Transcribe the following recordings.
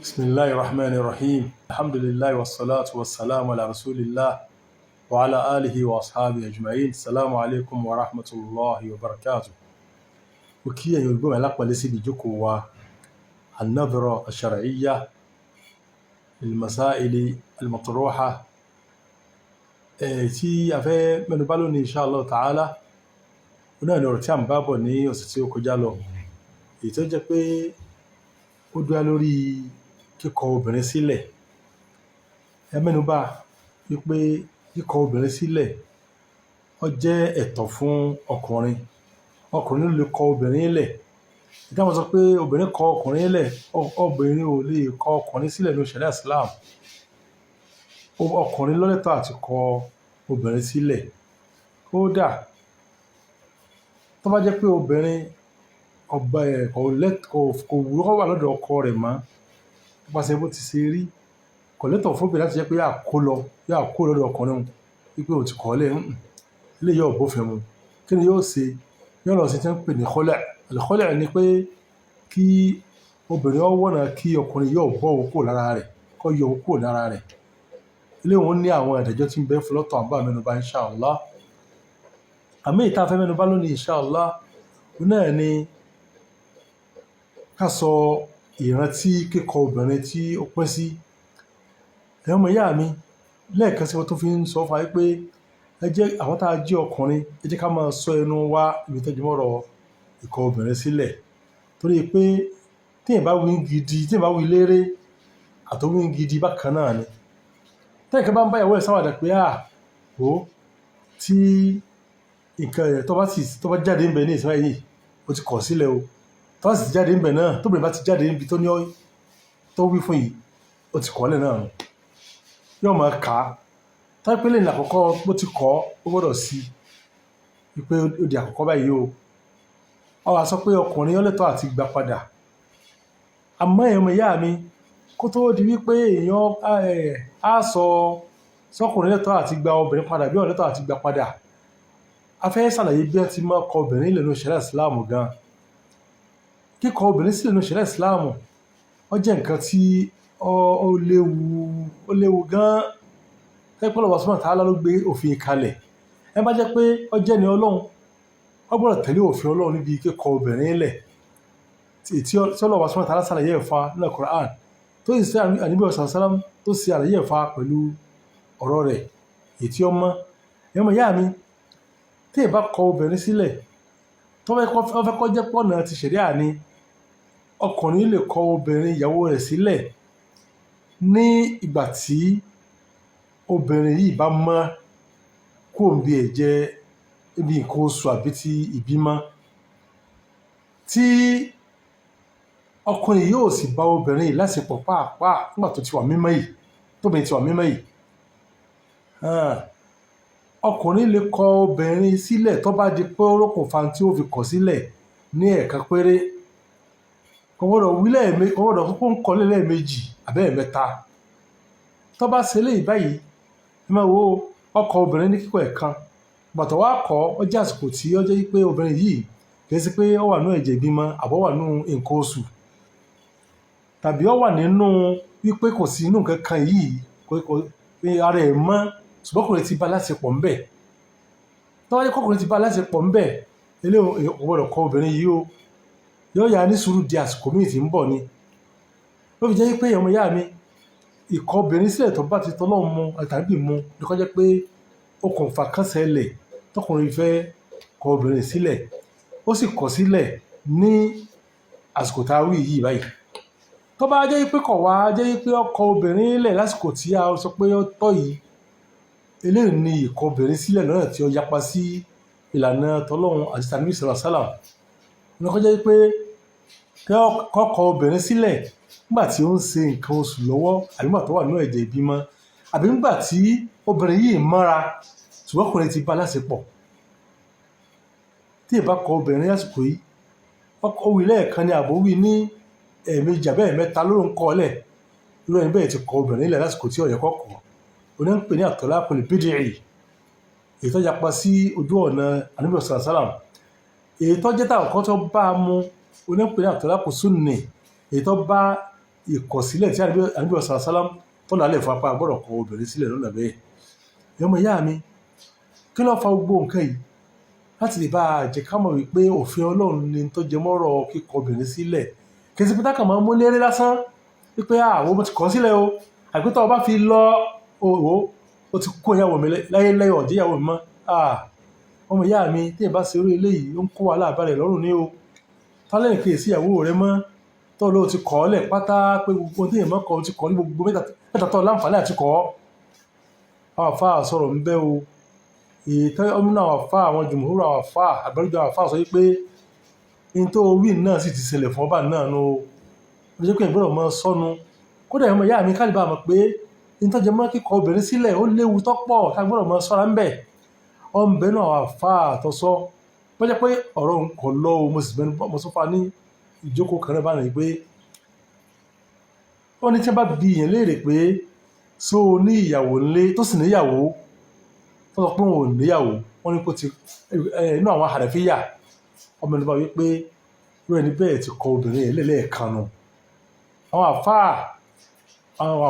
بسم الله الرحمن الرحيم الحمد لله والصلاة والسلام على رسول الله وعلى آله وأصحابه أجمعين السلام عليكم ورحمة الله وبركاته وكي يقول لك ولسي بجوكوا النظرة الشرعية للمسائل المطروحة tí a fẹ́ mẹ́nubà lónìí insha Allah ta'ala náà ni ọ̀rọ̀ tí a ń bá bọ̀ ní ọ̀sẹ̀ tí ó kọjá lọ èyí tó jẹ́ pé ó dúró lórí kíkọ obìnrin sílẹ̀. Ẹ mẹ́nubà wípé kíkọ obìnrin sílẹ̀ ó jẹ́ ẹ̀tọ́ fún ọkùnrin ló lè kọ obìnrin lẹ̀. Ìdáhùn sọ pé obìnrin kọ ọkùnrin lẹ̀, obìnrin ò lè kọ ọkùnrin sílẹ̀ ní ṣẹ̀ríà Islam. Ọkùnrin ló lẹ́tọ̀ọ́ àti kọ obìnrin sílẹ̀. Kódà tó bá jẹ́ pé obìnrin kò wúrọ́ wà lọ́dọ̀ ọkọ rẹ̀ mọ́ nípasẹ̀ bó ti ṣe rí, kò lẹ́tọ̀ọ́ fún obìnrin láti jẹ́ pé yà kó lọ́dọ̀ ọkùnrin wípé ò ti kọ́ lẹ̀ ilé yóò bófin mu. Kí ni yóò ṣe? Yóò lọ sí tí ń pè ní khula'. Al-khula' ni pé kí obìnrin ó wọ̀nà kí ọkùnrin yóò bọ́ òkú lára rẹ̀, kó yọ òkú lára rẹ̀. Ilé wọn ní àwọn ìdájọ́ tí ń bẹ fún lọ́tọ̀ àbá mẹ́nubà insha Allah. Àmì ìta fẹ́ mẹ́nubà lónìí insha Allah náà ni ká sọ ìrántí kíkọ obìnrin tí ó pín sí. Ẹ̀yin ọmọ ìyá mi, lẹ́ẹ̀kan sí wọ́n tó fi ń sọ fún wa pé ẹ jẹ́ àwọn tá a jẹ́ ọkùnrin, ẹ jẹ́ ká máa sọ ẹnu wa ibi tó jẹmọ́rọ̀ ìkọ obìnrin sílẹ̀. Torí pé téèyàn bá wí gidi, téèyàn bá wí léré àtọwí gidi bákan náà ni. Tẹ́nìkan bá ń bá ìyàwó ẹ̀ sáwàdà pé tí nǹkan ẹ̀ tó bá jáde ń bẹ ní ìsinmi yìí ó ti kọ̀ sílẹ̀ o, tó bá sì jáde ń bẹ náà tóbìnrin bá ti jáde níbi tó wí fún yìí ó ti kọ̀ọ́lẹ̀ náà yóò máa kà á. Táìpẹ́lẹ̀ ní àkọ́kọ́ bó ti kọ́ ó gbọ́dọ̀ sí wípé ó di àkọ́kọ́ báyìí o. Ó wá sọ pé ọkùnrin ó lẹ́tọ̀ọ́ àti gbà padà. Àmọ́ ẹ̀yin ọmọ ìyá mi, kó tó di wípé èèyàn á sọ sọ́kùnrin lẹ́tọ̀ọ́ àti gba obìnrin padà bí ọ̀n lẹ́tọ̀ọ́ àti gbà padà, a fẹ́ ṣàlàyé bí wọ́n ti máa kọ obìnrin lẹ́nu ṣẹ̀ríà Islam gan. Kíkọ obìnrin sílẹ̀ nínú ṣẹ̀ríà Islam ó jẹ́ nǹkan tí ó léwu gan. Tẹ́pẹ́ Ọlọ́hun Subhanahu wa ta'ala ló gbé òfin kalẹ̀. Ẹ bá jẹ́ pé ó jẹ́ ni Ọlọ́run, ó gbọ́dọ̀ tẹ̀lé òfin Ọlọ́run níbi kíkọ obìnrin lẹ̀ tí Ọlọ́hun Subhanahu wa ta'ala ṣàlàyé ẹ̀fà nínú Qur'an tó sì sí Ànábì sallallahu alaihi wasallam tó sì àlàyé ẹ̀fà pẹ̀lú ọ̀rọ̀ rẹ̀ èyí tí ó mọ́. Ẹ̀yin ọmọ ìyá mi, tí ẹ bá kọ obìnrin sílẹ̀ tó fẹ́ kọ́ jẹ́ pọ̀nà ti ṣẹ̀ríà ni, ọkùnrin lè kọ obìnrin ìyàwó rẹ̀ sílẹ̀ ní ìgbà tí obìnrin yìí bá mọ́ kó ń bí ẹ̀jẹ̀ ibi nǹkan oṣù àbí ti ìbímọ, tí ọkùnrin yóò sì bá obìnrin yìí láṣepọ̀ pàápàá nígbà tó ti wà mímọ́ yìí, tóbìnrin ti wà mímọ́ yìí. Ọkùnrin lè kọ obìnrin sílẹ̀ tó bá di pé orókùnfà tí ó fi kọ̀ sílẹ̀ ní ẹ̀ẹ̀kan péré. Kò gbọ́dọ̀ kókó ń kọ lẹ́ẹ̀mejì àbẹ́ẹ̀mẹ́ta. Tó bá ṣe léyìí báyìí, ẹ máa wo ọkọ obìnrin ní kíkọ ẹ̀kan. Bàtọ̀ wá kọ́ ó jẹ́ àsìkò tí ó jẹ́ pé obìnrin yìí kìí sí pé ó wà nínú ẹ̀jẹ̀ ìbímọ àbọ̀ wà nínú nǹkan oṣù, tàbí ó wà nínú wípé kò sí inú nǹkan kan yìí ara ẹ̀ mọ́ ṣùgbọ́n ọkùnrin ti bá láṣepọ̀ ńbẹ̀. Tó wáyé kọkùnrin ti bá láṣepọ̀ ńbẹ̀, eléyìí kò gbọ́dọ̀ kọ obìnrin yìí o, yóò yà ní sùúrù di àsìkò míì tí ń bọ̀ ni. Ló fi jẹ́ pé ọmọ ìyá mi, ìkọ obìnrin sílẹ̀ tó bá ti tọ́lọ́run mu tàbí mu ní kó jẹ́ pé okùnfà kan ṣẹlẹ̀ tọkùnrin fẹ́ kọ obìnrin sílẹ̀, ó sì kọ̀ sílẹ̀ ní àsìkò tá a wí yìí báyìí. Tó bá jẹ́ pé kọ̀ wá jẹ́ pé ó kọ obìnrin lẹ̀ lásìkò tí a sọ pé ó tọ́ yìí, eléyìí ni ìkọ obìnrin sílẹ̀ lọ́nà tí ó yapa sí ìlànà tọ́lọ́run àti Ànábì sallallahu alaihi wasallam. Ní kó jẹ́ pé kọ́kọ obìnrin sílẹ̀ nígbà tí ó ń ṣe nǹkan oṣù lọ́wọ́ àbí nígbà tó wà nínú ẹ̀jẹ̀ ìbímọ àbí nígbà tí obìnrin yìí mọ́ra ṣùgbọ́n ọkùnrin ti bá láṣepọ̀. Tí ẹ bá kọ obìnrin lásìkò yìí, ó wí lẹ́ẹ̀kan ní àbò wí ní ẹ̀ẹ̀mejì àbẹ́ẹ̀mẹ́ta ló ń kọ́ lẹ̀, irú ẹni bẹ́ẹ̀ ti kọ obìnrin lẹ̀ lásìkò tí ó yẹ kó kọ̀. Oní ń pè ní at-talaqul bid'i, èyí tó yapa sí ojú ọ̀nà Ànábì sallallahu alaihi wasallam. Èyí tó jẹ́ táwọn kan tó bá a mú, oní ń pè ní at-talaqus sunni, èyí tó bá ìkọ̀sílẹ̀ tí Ànábì sàlám tó lálẹ́ fún apá gbọ́dọ̀ kọ obìnrin sílẹ̀ lọ́nà bẹ́ẹ̀. ọmọ ìyá mi kí ló fa gbogbo nǹkan yìí láti lè bá a jẹ́ ká mọ̀ wípé òfin Ọlọ́run ni tó jẹ mọ́rọ̀ kíkọ obìnrin sílẹ̀ kì í ṣe pé tákà máa mú léré lásán wípé àwọn ọmọ ti kọ̀ sílẹ̀ o àbí tó o bá fi lọ òwò o ti kó ìyàwó mi láyé lẹ́yìn ọ̀jẹ́ ìyàwó mi mọ́ ọmọ ìyá mi tí ì bá ṣe orí eléyìí ó ń kó wàhálà balẹ̀ lọ́rùn ní o tálẹ̀ kì í sí ìyàwó rẹ mọ́ tó ló ti kọ́ ọ́lẹ̀ pátá pé gbogbo tí èèyàn kọ́ ti kọ́ ní gbogbo mẹ́ta tó láǹfààní àti kọ́ àwọn àfáà sọ̀rọ̀ ń bẹ́ o ìtọ́ ọmọ náà àfáà àwọn jùmọ̀húrò àwọn àfáà àgbẹ̀rẹ̀jọ àwọn àfáà sọ wípé in tó wí náà sì ti ṣẹlẹ̀ fún ọba náà nù ó jẹ́ pé ìgbọ́dọ̀ mọ́ sọ́nu kódà ọmọ ìyá mi kálíbà mọ̀ pé in tó jẹ mọ́ kíkọ obìnrin sílẹ̀ ó léwu tọ́pọ̀ ká gbọ́dọ̀ mọ́ sọ́ra ń bẹ̀ ọmọbẹ náà àwọn àfáà tó sọ wọ́n jẹ́ pé ọ̀rọ̀ nǹkan lọ o mo sì mẹ́nu mo sọ fa ní ìjókòó kan náà bá rìn pé wọ́n ní tí wọ́n bá bi èèyàn léèrè pé so ní ìyàwó ńlé tó sì níyàwó tó sọ pé òun ò níyàwó wọ́n ní kó ti inú àwọn Hànàfíyà ọmọ ẹni bá wí pé irú ẹni bẹ́ẹ̀ ti kọ obìnrin yẹn lẹ́ẹ̀kan nù àwọn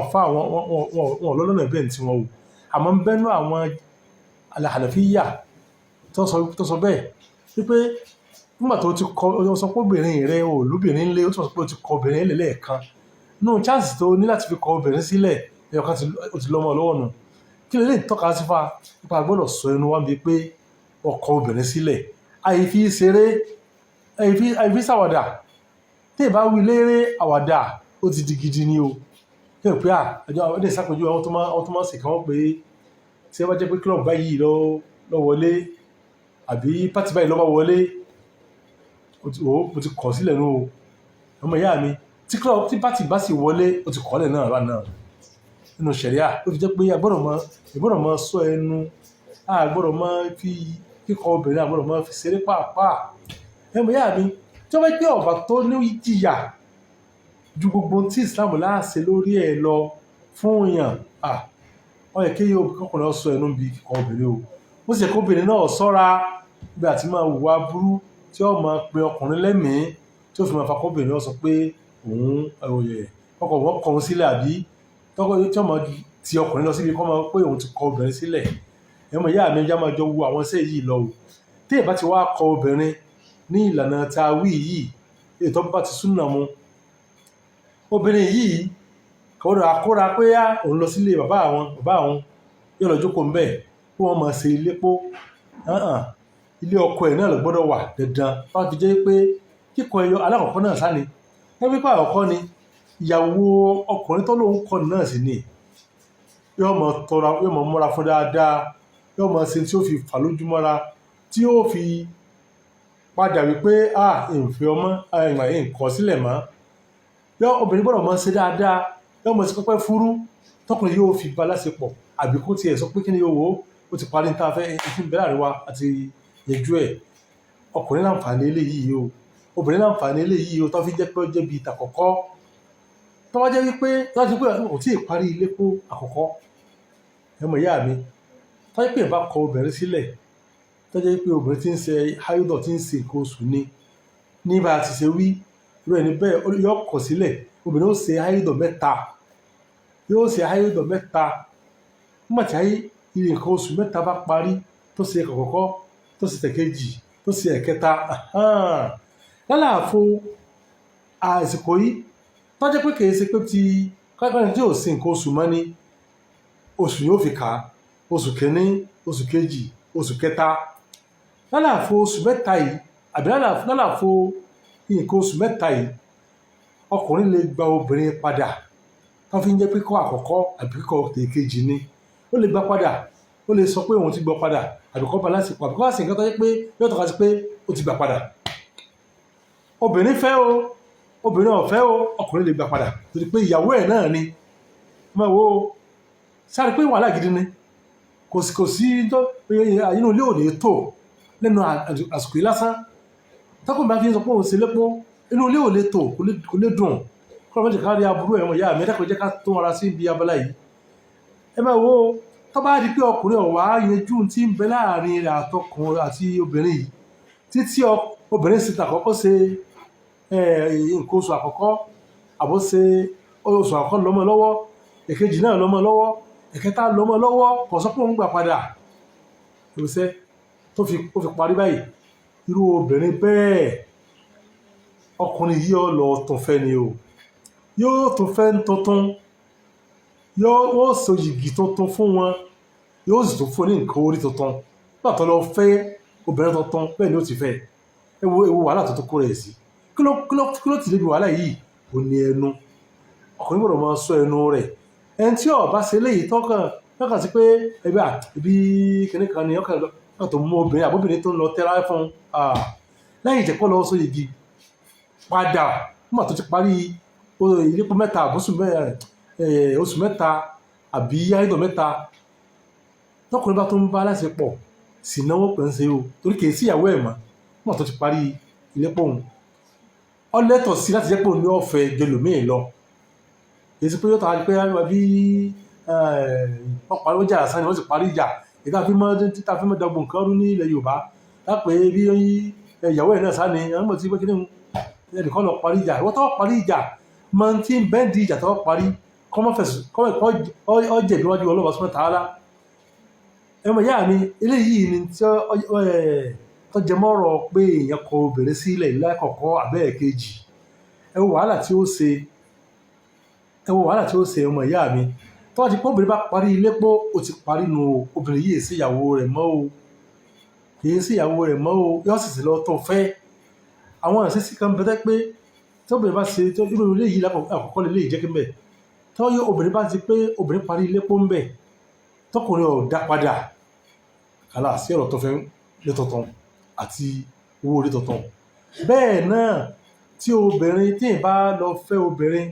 àfáà wọn lọ́lọ́nà bẹ́ẹ̀ tí wọ́n wò àmọ́ ń bẹ́nu àwọn Hànàfíyà tó sọ bẹ́ẹ̀ wípé nígbà tó ti kọ sọ pé obìnrin rẹ ò lóbìnrin ńlé ó tún sọ pé ó ti kọ obìnrin lẹ́ẹ̀kan nù chance tó ní láti fi kọ obìnrin sílẹ̀ ẹ̀yọ̀kan ó ti lọ́mọ lọ́wọ́ nù kí lè tọ́ka sí fa nípa gbọ́dọ̀ sọ ẹnu wá bí pé ọkọ obìnrin sílẹ̀ àìfi ṣeré àìfi ṣàwàdà tí ì bá wí léré àwàdà ó ti di gidi ni o kí n pè àjọ àwọn ẹ̀dẹ̀ ìsàpèjú àwọn tó máa ń sèkàn wọ́n pé tí ẹ bá jẹ́ pé club báyìí lọ wọlé àbí pátì báyìí lọ bá wọlé mo ti kọ̀ sílẹ̀ nù o ọmọ ìyá mi tí pátì bá sì wọlé ó ti kọ́lẹ̀ náà rà náà nínú ṣẹ̀ríà ó fi jẹ́ pé agbọ́dọ̀ mọ́ sọ ẹnu agbọ́dọ̀ mọ́ fi kíkọ obìnrin agbọ́dọ̀ mọ́ fi ṣeré pàápàá ọmọ ìyá mi tí wọ́n bá gbé ọ̀bà tó ní ìjìyà ju gbogbo tí Islam láàṣẹ lórí ẹ̀ lọ fún èèyàn wọ́n yẹ kí ọkùnrin sọ ẹnu bí kíkọ obìnrin o ó sì yẹ kó obìnrin náà sọ́ra bí àti máa hùwà burú tí ó máa pe ọkùnrin lẹ́mìí tí ó fi máa fa kóbìnrin náà sọ pé òun ọkọ òun sílẹ̀ àbí tí ó máa ti ọkùnrin lọ síbi kọ́ máa pé òun ti kọ obìnrin sílẹ̀ ẹ̀mọ̀ ìyá mi já máa jọ wu àwọn iṣẹ́ yìí lọ o tí èèbá ti wá kọ obìnrin ní ìlànà tá a wí yìí ètò bá ti súnà mu obìnrin yìí kọ́dọ̀ àkóra pé òun lọ sílé bàbá àwọn yóò lọ jókòó ń bẹ̀ kí wọ́n máa ṣe ilépo ilé ọkọ ẹ̀ náà ló gbọ́dọ̀ wà dandan wọ́n fi jẹ́ pé kíkọ ẹyọ alákọ̀ọ́kọ́ náà sáni wọ́n pípa àkọ́kọ́ ni ìyàwó ọkùnrin tó lóun kọ́ náà sì ni yóò mọ̀ múra fún dáadáa yóò mọ̀ ṣe tí ó fi fà lójú mọ́ra tí ó fi padà wípé ìfẹ́ ọmọ nǹkan sílẹ̀ mọ́ obìnrin gbọ́dọ̀ mọ̀ ṣe dáadáa yóò mọ̀ sí pẹ́pẹ́ fúrú tọkùnrin yóò fi bá láṣepọ̀ àbí kó tiẹ̀ sọ pé kí ni yóò wò ó ti parí níta fẹ́ ìfín bẹ́ẹ̀ àríwá àti yẹjú ẹ̀ ọkùnrin láǹfààní eléyìí o obìnrin láǹfààní eléyìí o tó fi jẹ́ pé ó jẹ́ bíi ìtàkọ́kọ́ tó wá jẹ́ wípé láti pé kò tí ì parí ilé kó àkọ́kọ́ ẹmọ̀ ìyá mi tó jẹ́ pé ìbá kọ obìnrin sílẹ̀ tó jẹ́ pé obìnrin tí ń ṣe háyódọ̀ tí ń ṣe nǹkan oṣù ni nígbà tí ṣe wí irú ẹni bẹ́ẹ̀ yóò kọ̀ sílẹ̀ obìnrin ó ṣe háyódọ̀ mẹ́ta nígbà tí nǹkan oṣù mẹ́ta bá parí tó ṣe àkọ́kọ́ tó ṣe ẹ̀kejì tó ṣe ẹ̀kẹta lálàáfo àsìkò yìí tó jẹ́ pé kìí ṣe pé ti kákàní tí ò sí nǹkan oṣù mọ́ ní oṣù yóò fi kà á oṣù kìíní oṣù kejì oṣù kẹta lálàáfo oṣù mẹ́ta yìí àbí lálàáfo nǹkan oṣù mẹ́ta yìí ọkùnrin lè gba obìnrin padà tó fi ń jẹ́ pé kọ́ àkọ́kọ́ àbí kọ́ èkejì ni ó lè gbà padà ó lè sọ pé òun ti gbọ́ padà àbíkọ́ balance pọ̀ àbíkọ́ àti nǹkan tó jẹ́ pé yóò tọ́ka sí pé ó ti gbà padà obìnrin fẹ́ o obìnrin ò fẹ́ o ọkùnrin lè gbà padà torí pé ìyàwó ẹ̀ náà ni máa wo sáré pé wàhálà gidi ni kò sí inú ilé ò ní tò lẹ́nu àsìkò yìí lásán tọ́kùnrin bá fi ń sọ pé òun ṣe lépo inú ilé ò lè tò kò lè dùn kọ́ ọmọ jẹ̀ká rí aburú ẹ̀wọ̀n ìyá mi ẹ̀dẹ́kọ̀ọ́ jẹ́ ká tó ara sí ibi abala yìí ẹ máa wo tó bá di pé ọkùnrin ọ̀wá yanjú tí ń bẹ láàrin rẹ̀ àtọkùnrin àti obìnrin yìí títí obìnrin sì tàkọ́kọ́ ṣe nǹkan oṣù àkọ́kọ́ àbó ṣe oṣù àkọ́kọ́ lọ́mọ lọ́wọ́, èkejì náà lọ́mọ lọ́wọ́, ẹ̀kẹta lọ́mọ lọ́wọ́, kò sọ pé òun gbà padà ìrúsẹ́ tó fi parí báyìí. Irú obìnrin bẹ́ẹ̀ ọkùnrin yìí lọ tún fẹ́ ni o, yóò tún fẹ́ tuntun, yóò so yìgì tuntun fún wọn, yóò sì tún fún ní nǹkan orí tuntun. Nígbà tó lọ fẹ́ obìnrin tuntun bẹ́ẹ̀ ni ó ti fẹ́. Ewu wàhálà tuntun kó rẹ̀ sí. Kí ló ti lébi wàhálà yìí? Ó ní ẹnu. Ọkùnrin gbọ́dọ̀ máa sọ ẹnu rẹ̀. Ẹni tí ó bá ṣe léyìí tọ́kàn sí pé ibi kìnnì kan ni ọkàn tó mú obìnrin àbóbìnrin tó ń lọ tẹ́ra fún lẹ́yìn ìjẹ́pọ̀ lọ sọ yìgì padà nígbà tó ti parí ìlépo mẹ́ta oṣù mẹ́ta àbí àìdọ̀ mẹ́ta. Tọkùnrin bá tó ń bá aláṣepọ̀ sì náwó pẹ̀ ń ṣe o, torí kìí sí ìyàwó ẹ̀ mọ́ nígbà tó ti parí ìlépo òun. Ó lẹ́tọ̀ọ́ sí láti jẹ́ pé òun ní ọ̀fẹ́ jẹlòmíì lọ. Èsì pé yóò tàbí pé bí wọ́n parí ìjà lásán ni wọ́n sì parí ìjà. Ìta fi mọ́ dọ́gbọ̀n nǹkan rú ní ilẹ̀ Yorùbá lápẹ́ bí ìyàwó ẹ̀ náà sá ni àwọn ọmọ tí pé kí ẹnìkan lọ parí ìjà. Ìwọ́n tó parí ìjà máa ń tí ń bẹ́ǹdì ìjà tó parí kọ́mọ̀ jẹ̀bi wájú Ọlọ́run Subhanahu wa ta'ala. Ẹmọ ìyá mi eléyìí ni tó jẹ mọ́rọ̀ pé èèyàn kọ obìnrin sílẹ̀ lákọ̀ọ́kọ́ àbẹ́ẹ̀kejì. Ẹ wo wàhálà tí ó ṣe ọmọ ìyá mi. Tó wá ti pé obìnrin bá parí ilépo ó ti parí nu obìnrin yìí sí ìyàwó rẹ̀ mọ́ o, kìí sí ìyàwó rẹ̀ mọ́ o, yóò sì lọ tó fẹ́. Àwọn ìṣesí kan bẹ́tẹ́ pé tí obìnrin bá ṣe tó irú ilé yìí lákọ̀ọ́kọ́ lè jẹ́ kí n bẹ̀. Tó yẹ obìnrin bá ti pé obìnrin parí ilépo ń bẹ̀ tọkùnrin ò dá padà kálá sí ọ̀rọ̀ tó fẹ́ lé tuntun àti owó orí tuntun. Bẹ́ẹ̀ náà tí obìnrin tí ì bá lọ fẹ́ obìnrin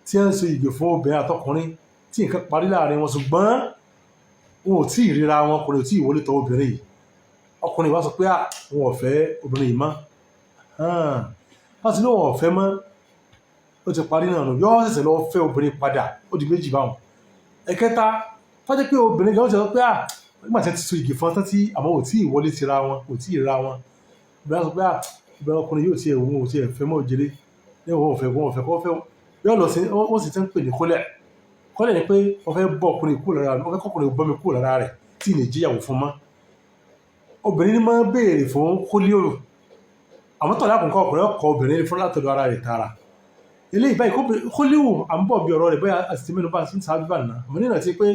tí ń so ìgbè fún obìnrin àtọkùnrin tí nǹkan parí láàrin wọn ṣùgbọ́n wọn ò tí ì ríra wọn, ọkùnrin ò tí ì wọlé tọ̀ obìnrin yìí. Ọkùnrin wá sọ pé wọn ò fẹ́ obìnrin yìí mọ́. Láti ní wọn ò fẹ́ mọ́ ó ti parí náà nù, yóò ṣẹ̀ṣẹ̀ lọ fẹ́ obìnrin padà, ó di méjì báwọn. Ẹ̀kẹta fọ́jẹ́ pé obìnrin gan ṣe sọ pé nígbà tí wọ́n ti so ìgè fún tán tí àmọ́ ò tí ì wọlé tira wọn, ò tí ì ra wọn. Obìnrin sọ pé ìbẹ̀rẹ̀ ọkùnrin yóò ti ẹ̀wọ̀n ò tí ẹ̀ fẹ́ mọ́ òjèrè ní wọn ò fẹ́ kọ́ fẹ́ yóò lọ sí wọ́n sì ti ń pè ní kọ́lẹ̀ ni pé wọ́n fẹ́ bọ́ ọkùnrin kúrò lára rẹ̀, wọ́n fẹ́ kọ́kùnrin bọ́ mi kúrò lára rẹ̀ tí ì ní jíyàwó fún mọ́. Obìnrin ní máa ń béèrè fún kólíòrò, àmọ́ tọ̀lá àkùnkọ́ ọkùnrin ọkọ̀ obìnrin fún látọ̀dọ̀ ara rẹ̀ tààrà. Eléyìí báyìí kólíò à ń bọ̀ bí ọ̀rọ̀ rẹ̀ bóyá àti mẹ́nu bá sí sáájú bá nà àmọ́ nínú àti pé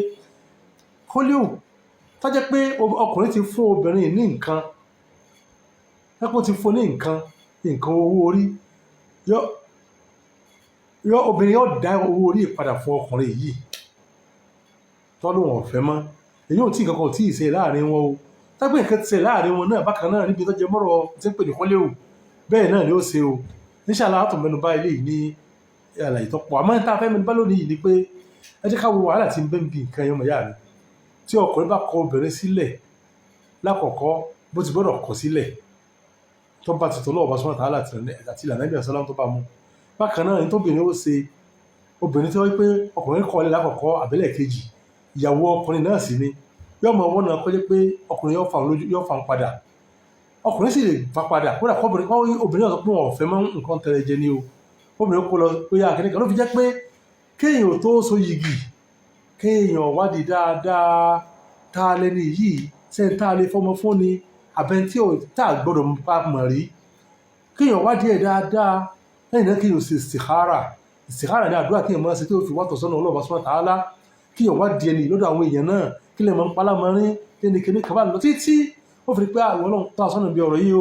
kólíò tó jẹ́ pé ọkùnrin ti fún obìnrin ní nǹkan ẹ̀pọ̀ ti fún ní nǹkan owó orí obìnrin yóò dá owó orí ìpadà fún ọkùnrin yìí tọ́lú wọn ọ̀fẹ́ mọ́. Èyí ò tí nǹkan kan ò tí ì ṣe láàrin wọn o. Tágbé nǹkan ti ṣe láàrin wọn náà bákan náà níbi tó jẹ mọ́rọ̀ tí ń pè ní kólíò bẹ́ẹ̀ náà ni ó ṣe o. Inshallah àtọ̀ mẹ́nu bá ilé yìí ní àlàyé tó pọ̀. Àmọ́ tá a fẹ́ mẹ́nu bá lónìí yìí ni pé ẹ jẹ́ ká wo wàhálà tí ń bẹ ń bi nǹkan ẹyọ mọ̀yá mi. Tí ọkùnrin bá kọ obìnrin sílẹ̀ lákọ̀ọ́kọ́ bó ti gbọ́dọ̀ kọ sílẹ̀ tó bá ti tọ́ lọ́wọ́ bá Subhanahu wa ta'ala àti ìlànà Ànábì sallallahu tó bá mú. Bákan náà ní tóbìnrin ó ṣe obìnrin tí wọ́n pé ọkùnrin kọ́ ilẹ̀ lákọ̀ọ́kọ́ àbẹ́lẹ̀ kejì ìyàwó ọkùnrin náà sì ni yóò mọ wọ́n náà kọ́ jẹ́ pé ọkùnrin yóò fa padà, ọkùnrin sì lè fa padà kódà obìnrin náà sọ pé wọn ò fẹ́ mọ́ nǹkan tẹ̀lé jẹ ní o. Obìnrin kó lọ pé akẹ́kẹ́ kan ló fi jẹ́ pé kéèyàn tó so yìgì kéèyàn wádìí dáadáa tá a lẹ́ni yìí sẹ́ni tá a lè fọmọ fún ni àbẹ́ni tí tá a gbọ́dọ̀ bá mọ̀ rí. Kéèyàn wádìí ẹ̀ dáadáa lẹ́yìn náà kéèyàn ṣe istikhara ní àdúrà kéèyàn máa ṣe tí ó fi wàtọ̀ sọ́nà Ọlọ́run Subhanahu wa ta'ala. Kéèyàn wádìí ẹni lọ́dọ̀ àwọn èèyàn náà kí lè mọ̀ ń palá mọ́ rí kíni kaba lọ títí ó fi pé àwọn Ọlọ́run tó sọ́nà bí ọ̀rọ̀ yìí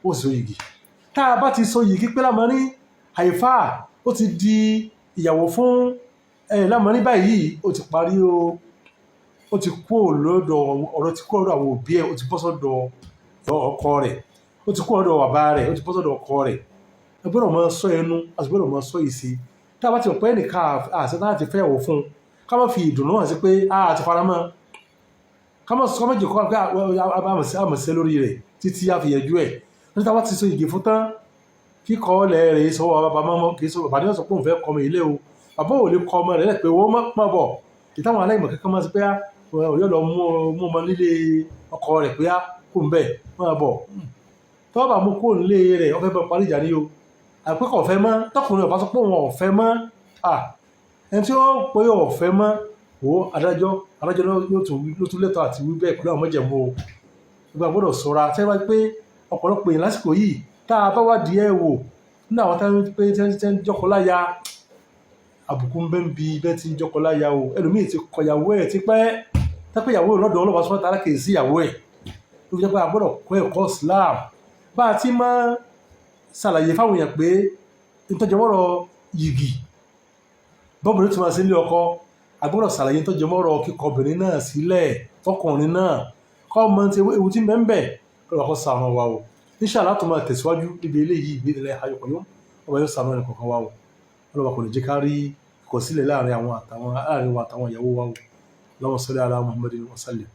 ó so yìgì. Tá a bá ti so yìgì pé lámọ́rí àìfà ó ti di ìyàwó fún lámọ́rí báyìí ó ti parí ó ti kú lọ́dọ̀ ọ̀rọ̀ ti kú lọ́dọ̀ àwọn òbí ẹ̀ ó ti bọ́ sọ́dọ̀ ọkọ rẹ̀ ó ti kú lọ́dọ̀ bàbá rẹ̀ ó ti bọ́ sọ́dọ̀ ọkọ rẹ̀. Ẹ gbọ́dọ̀ máa sọ ẹnu àti gbọ́dọ̀ máa sọ ìsí. Tá a bá ti mọ̀ pé ẹnìkan àṣẹ láti fẹ́ ẹ̀wọ̀ fún ká má fi ìdùnnú hàn sí pé àti faramọ́ ká má sọ méjì kọ́ pé àmọ̀sẹ́ lórí rẹ̀ títí a fi yẹjú ẹ̀. Nígbà wá ti so ìgè fún tán kíkọ́ ọ̀lẹ́ rẹ̀ sọ bàbá mọ́ kì í sọ bàbá ní ọ̀sọ̀ pé òun fẹ́ kọ́ ọmọ ilé o. Bàbá ò lè kọ́ ọmọ rẹ̀ lẹ́pẹ́ owó má bọ̀ ìtàwọn aláìmọ̀ kankan máa ti pé yóò lọ mú ọmọ nílé ọkọ rẹ̀ pé kó ń bẹ̀ máa bọ̀. Tọ́ bá mú kó nílé rẹ̀ ó fẹ́ bọ́ parí ìjà ní o. Àpékọ̀ ọ̀fẹ́ mọ́ tọkùnrin ọ̀bá sọ pé òun ọ̀fẹ́ mọ́ ẹni tí ó pé ọ̀fẹ́ mọ́ wo adájọ́ ló tún lẹ́tọ̀ọ́ àti wí bẹ́ẹ̀ pẹ̀lú àwọn mọ́jẹ̀mú o gbogbo àgbọ́dọ̀ ṣọ́ra tẹ́ wá pé ọ̀pọ̀lọpọ̀ èèyàn lásìkò yìí tá a bá wádìí ẹ̀ wò nínú àwọn táwọn pé tẹ́ ń jọkọ láya àbùkù ń bẹ́ ń bi bẹ́ẹ̀ tí ń jọkọ láya o ẹlòmíì ti kọ̀yàwó ẹ̀ ti pẹ́ tẹ́pẹ́ ìyàwó lọ́dọ̀ ọlọ́pàá sọ́tà alákèésí ìyàwó ẹ̀ ló fi jẹ́ pé àgbọ́dọ̀ kọ́ ẹ̀kọ́ Islam bá a ti máa ṣàlàyé fáwọn èèyàn pé ìtọ́jọmọ́rọ̀ yìgì bọ́bìnrin tí wọ́n sí ilé ọkọ agbọ́dọ̀ ṣàlàyé ìtọ́jọmọ́rọ̀ kíkọ obìnrin náà sílẹ̀ fọkùnrin náà kọ́ ọmọ tí ewu tí mẹ́ńbẹ̀ lọ́wọ́ kọ́ sànù wa o inshallah tó máa tẹ̀síwájú níbi eléyìí ìgbédèlẹ̀ ayọ̀kọ̀yọ́ ọba yóò sànù ẹnì kọ̀ọ̀kan wa o ọlọ́wọ́ kò lè jẹ́ ká rí ìkọ̀sílẹ̀ láàrin àwọn àtàwọn ìyàwó wa o lọ́wọ́ sọ́lé ala Muhammadin wa sallim.